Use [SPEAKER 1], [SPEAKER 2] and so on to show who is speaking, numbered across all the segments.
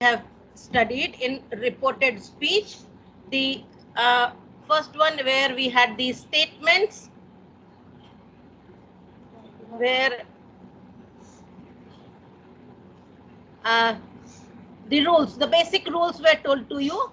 [SPEAKER 1] have studied in reported speech. The first one where we had these statements, where uh, the rules, the basic rules were told to you.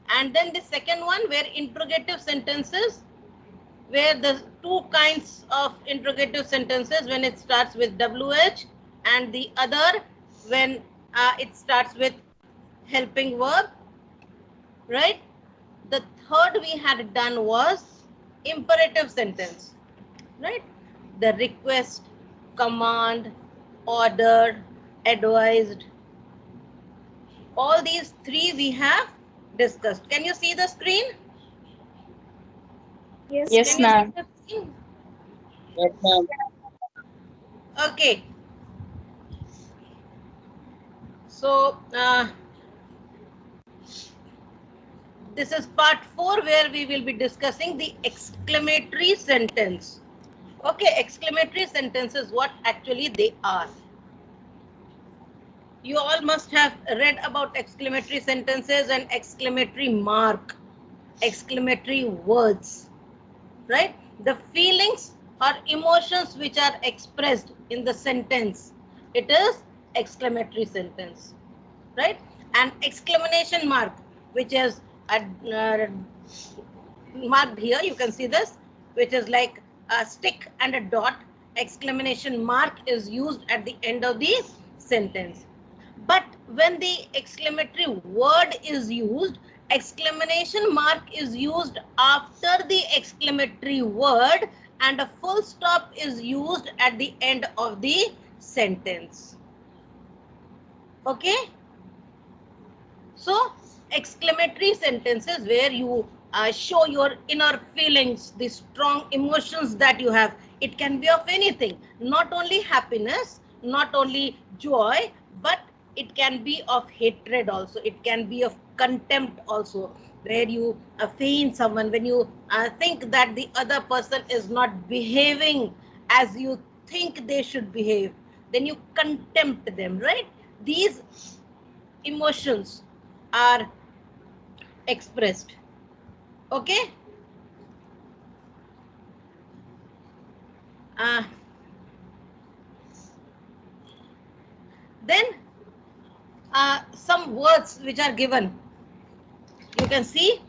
[SPEAKER 1] And then the second one where interrogative sentences, where the two kinds of interrogative sentences, when it starts with WH and the other when it starts with helping verb, right? The third we had done was imperative sentence, right? The request, command, ordered, advised, all these three we have discussed. Can you see the screen?
[SPEAKER 2] Yes,
[SPEAKER 1] Can
[SPEAKER 2] ma'am.
[SPEAKER 3] Yes,
[SPEAKER 1] you see
[SPEAKER 3] ma'am.
[SPEAKER 1] the screen?
[SPEAKER 4] Yes, ma'am.
[SPEAKER 1] Okay. So this is part 4 where we will be discussing the exclamatory sentence. Okay, exclamatory sentences, what actually they are. You all must have read about exclamatory sentences and exclamatory mark, exclamatory words, right? The feelings or emotions which are expressed in the sentence, it is exclamatory sentence, right? And exclamation mark, which is marked here, you can see this, which is like a stick and a dot. Exclamation mark is used at the end of the sentence. But when the exclamatory word is used, exclamation mark is used after the exclamatory word and a full stop is used at the end of the sentence. Okay? So, exclamatory sentences where you show your inner feelings, the strong emotions that you have. It can be of anything, not only happiness, not only joy, but it can be of hatred also. It can be of contempt also, where you feign someone, when you think that the other person is not behaving as you think they should behave, then you contempt them, right? These emotions are expressed. Okay. uh, then some words which are given, you can see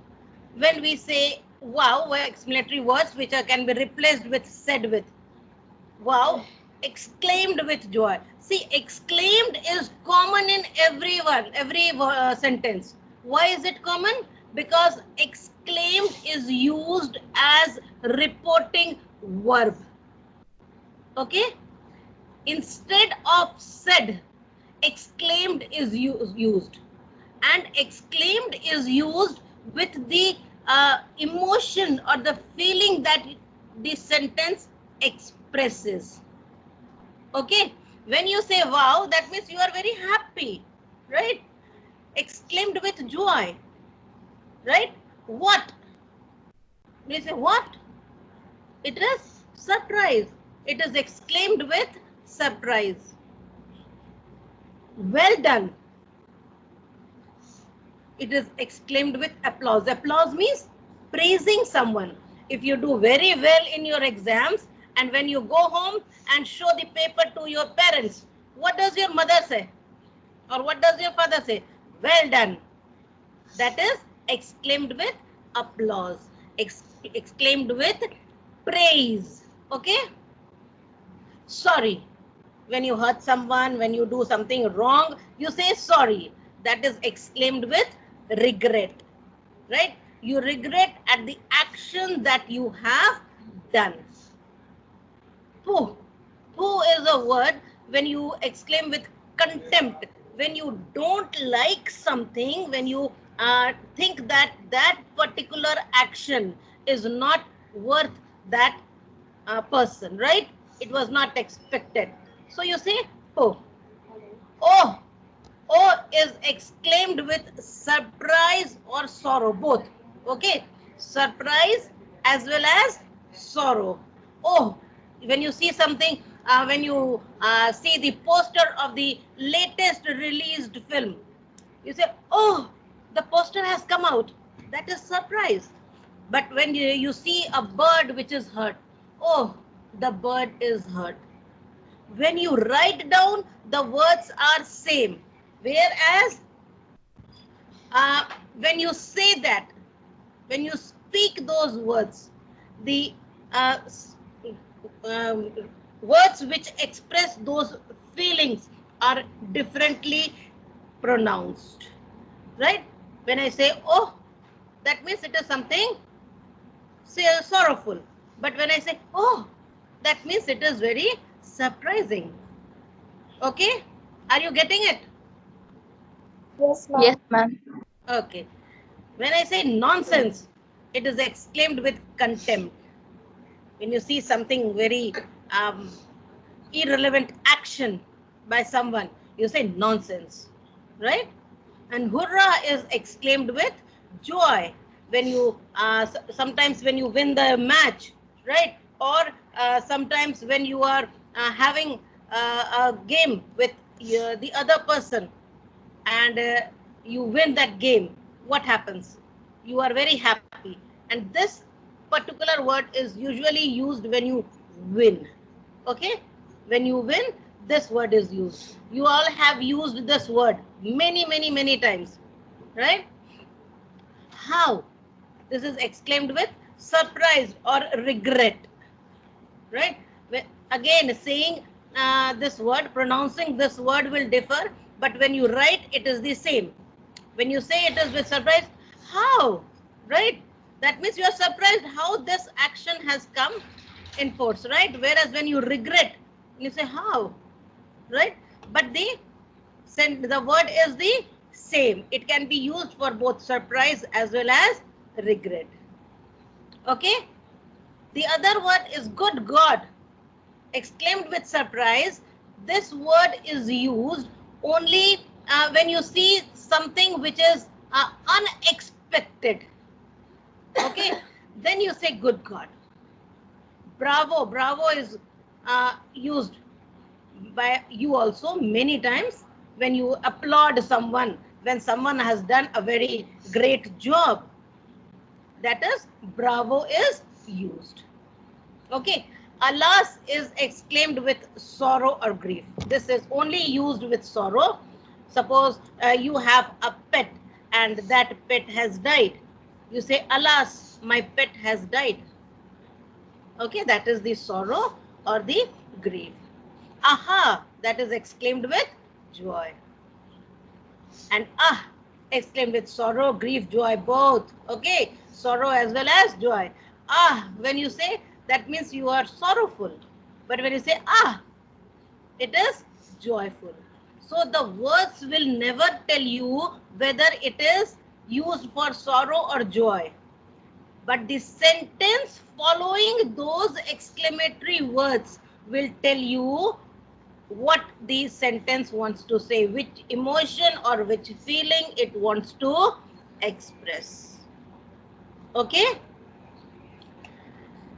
[SPEAKER 1] when we say wow, were explanatory words which are, can be replaced with said with. Wow, exclaimed with joy. See, exclaimed is common in everyone, every sentence. Why is it common? Because exclaimed is used as reporting verb. Okay. Instead of said, exclaimed is used, and exclaimed is used with the emotion or the feeling that the sentence expresses. Okay, when you say wow, that means you are very happy, right? Exclaimed with joy, right? What? When you say what? It is surprise. It is exclaimed with surprise. Well done. It is exclaimed with applause. Applause means praising someone. If you do very well in your exams and when you go home and show the paper to your parents, what does your mother say? Or what does your father say? Well done. That is exclaimed with applause, exclaimed with praise. Okay? Sorry. When you hurt someone, when you do something wrong, you say sorry. That is exclaimed with regret, right? You regret at the action that you have done. Pooh. Pooh is a word when you exclaim with contempt, when you don't like something, when you think that that particular action is not worth that person, right? It was not expected. So you say, oh, oh, oh is exclaimed with surprise or sorrow, both. Okay, surprise as well as sorrow. Oh, when you see something, when you see the poster of the latest released film, You say, oh, the poster has come out. That is surprise. But when you see a bird which is hurt, oh, the bird is hurt. When you write down, the words are same. Whereas when you say that, when you speak those words, the uh, um, words which express those feelings are differently pronounced, right? When I say, oh, that means it is something sorrowful. But when I say, oh, that means it is very surprising. Okay? Are you getting it?
[SPEAKER 2] Yes, ma'am.
[SPEAKER 3] Yes, ma'am.
[SPEAKER 1] Okay. When I say nonsense, it is exclaimed with contempt. When you see something very irrelevant action by someone, you say nonsense, right? And hurrah is exclaimed with joy when you sometimes when you win the match, right? Or sometimes when you are having a game with the other person and you win that game, what happens? You are very happy. And this particular word is usually used when you win. Okay? When you win, this word is used. You all have used this word many times, right? How? This is exclaimed with surprise or regret, right? Again, saying this word, pronouncing this word will differ, but when you write, it is the same. When you say it is with surprise, how? Right? That means you are surprised how this action has come in force, right? Whereas when you regret, you say how, right? But the word is the same. It can be used for both surprise as well as regret. Okay? The other word is good God, exclaimed with surprise. This word is used only when you see something which is unexpected. Okay, then you say good God. Bravo, bravo is used by you also many times when you applaud someone, when someone has done a very great job. That is, bravo is used. Okay, alas is exclaimed with sorrow or grief. This is only used with sorrow. Suppose you have a pet and that pet has died. You say, alas, my pet has died. Okay, that is the sorrow or the grief. Aha, that is exclaimed with joy. And exclaimed with sorrow, grief, joy, both. Okay, sorrow as well as joy. When you say, that means you are sorrowful. But when you say it is joyful. So the words will never tell you whether it is used for sorrow or joy. But the sentence following those exclamatory words will tell you what the sentence wants to say, which emotion or which feeling it wants to express. Okay?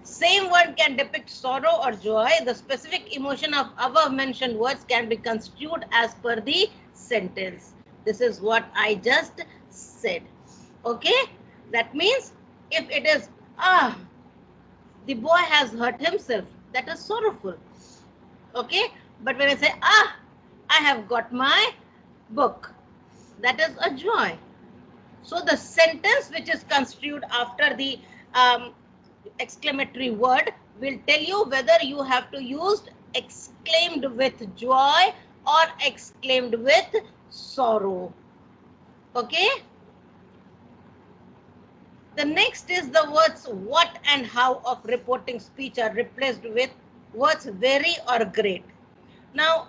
[SPEAKER 1] Same word can depict sorrow or joy. The specific emotion of above mentioned words can be construed as per the sentence. This is what I just said. Okay? That means if it is, the boy has hurt himself, that is sorrowful. Okay? But when I say, I have got my book, that is a joy. So the sentence which is construed after the exclamatory word will tell you whether you have to use exclaimed with joy or exclaimed with sorrow. Okay? The next is the words what and how of reporting speech are replaced with words very or great. Now,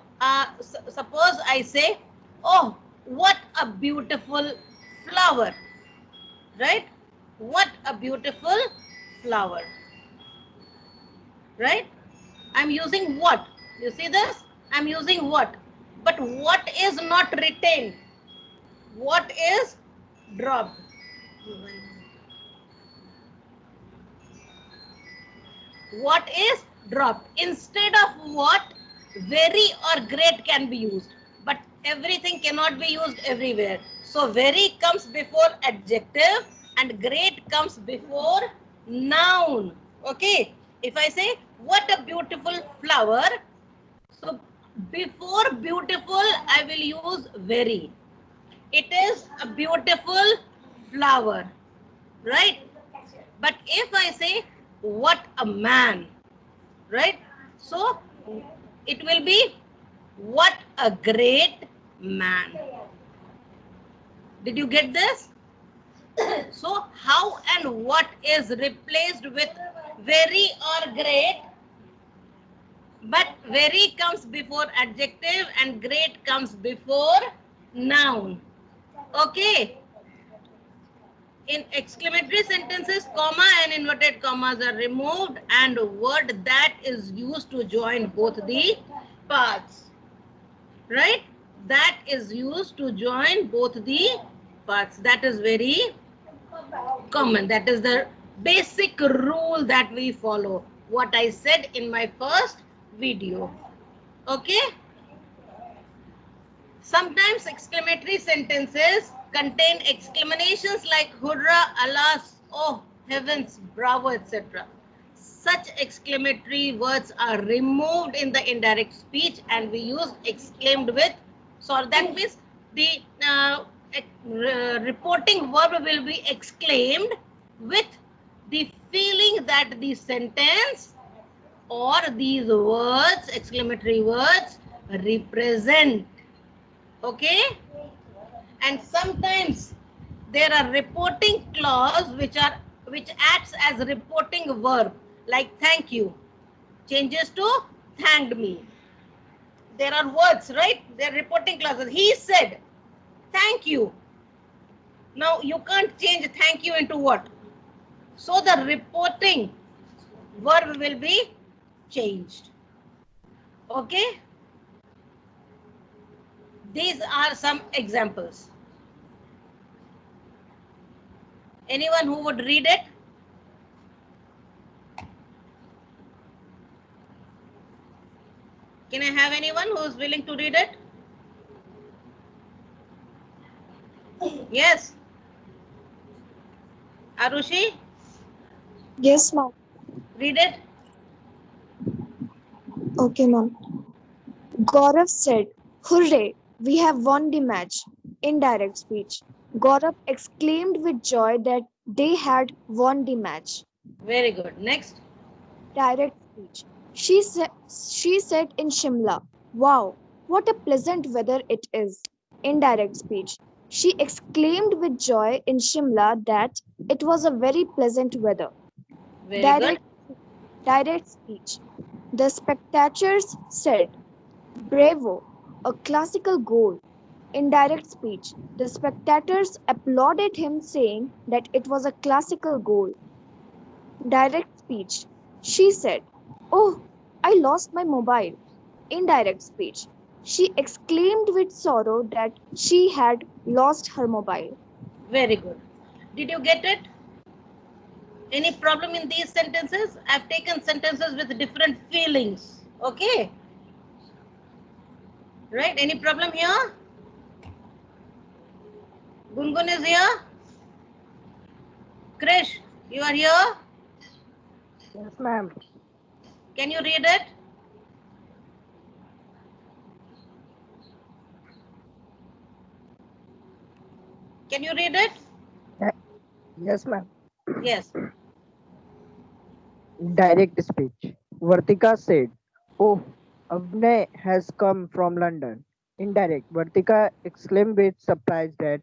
[SPEAKER 1] suppose I say, oh, what a beautiful flower, right? What a beautiful flower, right? I'm using what? You see this? I'm using what? But what is not retained? What is dropped? What is dropped? Instead of what, very or great can be used. But everything cannot be used everywhere. So very comes before adjective and great comes before noun. Okay. If I say, what a beautiful flower. So before beautiful, I will use very. It is a beautiful flower, right? But if I say, what a man, right? So it will be, what a great man. Did you get this? So how and what is replaced with very or great? But very comes before adjective and great comes before noun. Okay. In exclamatory sentences, comma and inverted commas are removed and a word that is used to join both the parts. Right? That is used to join both the parts. That is very common. That is the basic rule that we follow. What I said in my first video. Okay? Sometimes exclamatory sentences contain exclamations like hurrah, alas, oh, heavens, bravo, etc. Such exclamatory words are removed in the indirect speech and we use exclaimed with. So that means the reporting verb will be exclaimed with the feeling that the sentence or these words, exclamatory words, represent. Okay? And sometimes there are reporting clause which acts as a reporting verb, like thank you changes to thanked me. There are words, right? They're reporting clauses. He said thank you. Now you can't change thank you into what? So the reporting verb will be changed. Okay? These are some examples. Anyone who would read it? Can I have anyone who is willing to read it? Yes. Arushi,
[SPEAKER 2] Yes, ma'am.
[SPEAKER 1] read it.
[SPEAKER 2] Okay, ma'am. Gaurav said, "Hooray, we have won the match." Indirect speech. Gaurav exclaimed with joy that they had won the match.
[SPEAKER 1] Very good. Next.
[SPEAKER 2] Direct speech. She said in Shimla, "Wow, what a pleasant weather it is." Indirect speech. She exclaimed with joy in Shimla that it was a very pleasant weather.
[SPEAKER 1] Very good.
[SPEAKER 2] Direct speech. The spectators said, "Bravo, a classical goal." Indirect speech. The spectators applauded him, saying that it was a classical goal. Direct speech. She said, "Oh, I lost my mobile." Indirect speech. She exclaimed with sorrow that she had lost her mobile.
[SPEAKER 1] Very good. Did you get it? Any problem in these sentences? I've taken sentences with different feelings. Okay. Right? Any problem here? Gungun is here. Krish, you are here.
[SPEAKER 3] Yes, ma'am.
[SPEAKER 1] Can you read it? Can you read it?
[SPEAKER 3] Yes, ma'am.
[SPEAKER 1] Yes.
[SPEAKER 3] Direct speech. Vartika said, "Oh, Abnay has come from London." Indirect. Vartika exclaimed with surprise that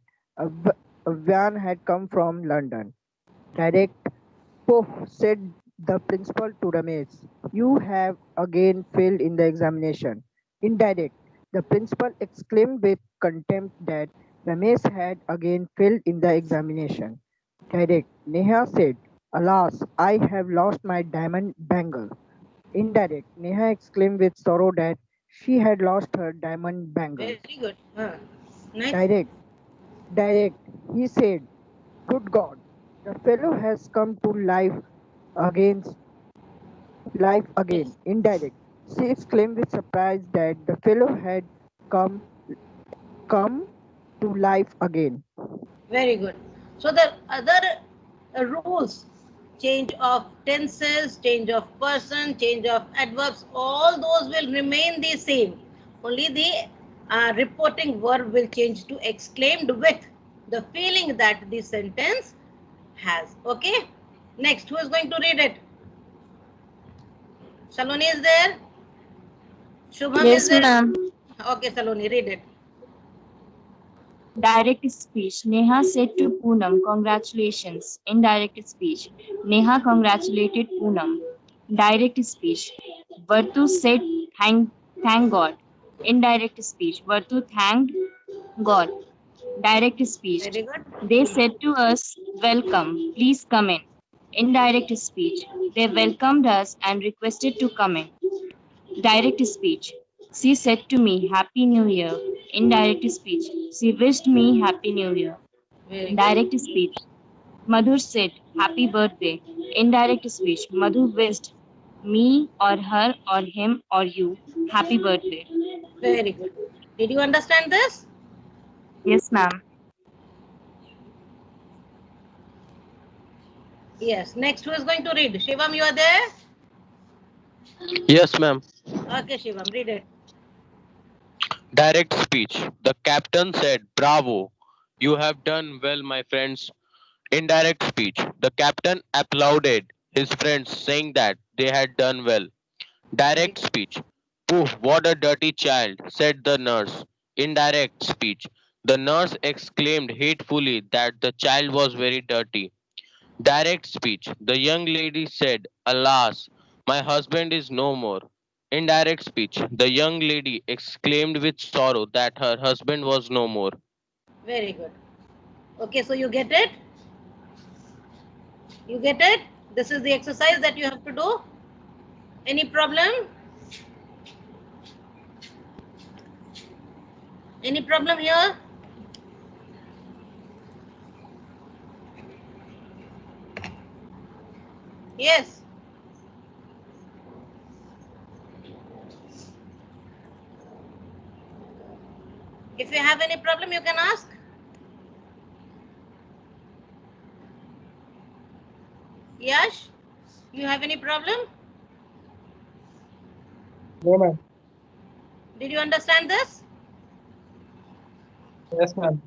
[SPEAKER 3] Avyan had come from London. Direct. "Oh," said the principal to Ramesh, "you have again failed in the examination." Indirect. The principal exclaimed with contempt that Ramesh had again failed in the examination. Direct. Neha said, "Alas, I have lost my diamond bangle." Indirect. Neha exclaimed with sorrow that she had lost her diamond bangles.
[SPEAKER 1] Very good. Next.
[SPEAKER 3] Direct. Direct. He said, "Good God, the fellow has come to against life again."
[SPEAKER 1] Yes.
[SPEAKER 3] Indirect. She exclaimed with surprise that the fellow had come come to to life again.
[SPEAKER 1] Very good. So the other rules, change of tenses, change of person, change of adverbs, all those will remain the same. Only the reporting verb will change to exclaimed with, the feeling that the sentence has. Okay. Next, who is going to read it? Saloni is there? Shubham is there?
[SPEAKER 5] ma'am.
[SPEAKER 1] Okay, Saloni, read it.
[SPEAKER 5] Direct speech. Neha said to Poonam, congratulations. Indirect speech. Neha congratulated Poonam. Direct speech. Vartu said, thank God. Indirect speech. Vartu thanked God. Direct speech.
[SPEAKER 1] Very good.
[SPEAKER 5] They said to us, welcome. Please come in. Indirect speech. They welcomed us and requested to come in. Direct speech. She said to me, Happy New Year. Indirect speech. She wished me Happy New Year.
[SPEAKER 1] Very good.
[SPEAKER 5] Direct speech. Madhur said, Happy birthday. Indirect speech. Madhu wished me or her or him or you Happy birthday.
[SPEAKER 1] Very good. Did you understand this?
[SPEAKER 5] Yes, ma'am.
[SPEAKER 1] Yes. Next, who is going to read? Shivam, you are there?
[SPEAKER 6] Yes, ma'am.
[SPEAKER 1] Okay, Shivam, read it.
[SPEAKER 6] Direct speech. The captain said, Bravo. You have done well, my friends. Indirect speech. The captain applauded his friends, saying that they had done well. Direct speech. Pooh, what a dirty child, said the nurse. Indirect speech. The nurse exclaimed hatefully that the child was very dirty. Direct speech. The young lady said, Alas, my husband is no more. Indirect speech. The young lady exclaimed with sorrow that her husband was no more.
[SPEAKER 1] Very good. Okay, so you get it? You get it? This is the exercise that you have to do. Any problem? Any problem here? Yes. If you have any problem, you can ask. Yash, you have any problem?
[SPEAKER 4] No, ma'am.
[SPEAKER 1] Did you understand this?
[SPEAKER 4] Yes, ma'am.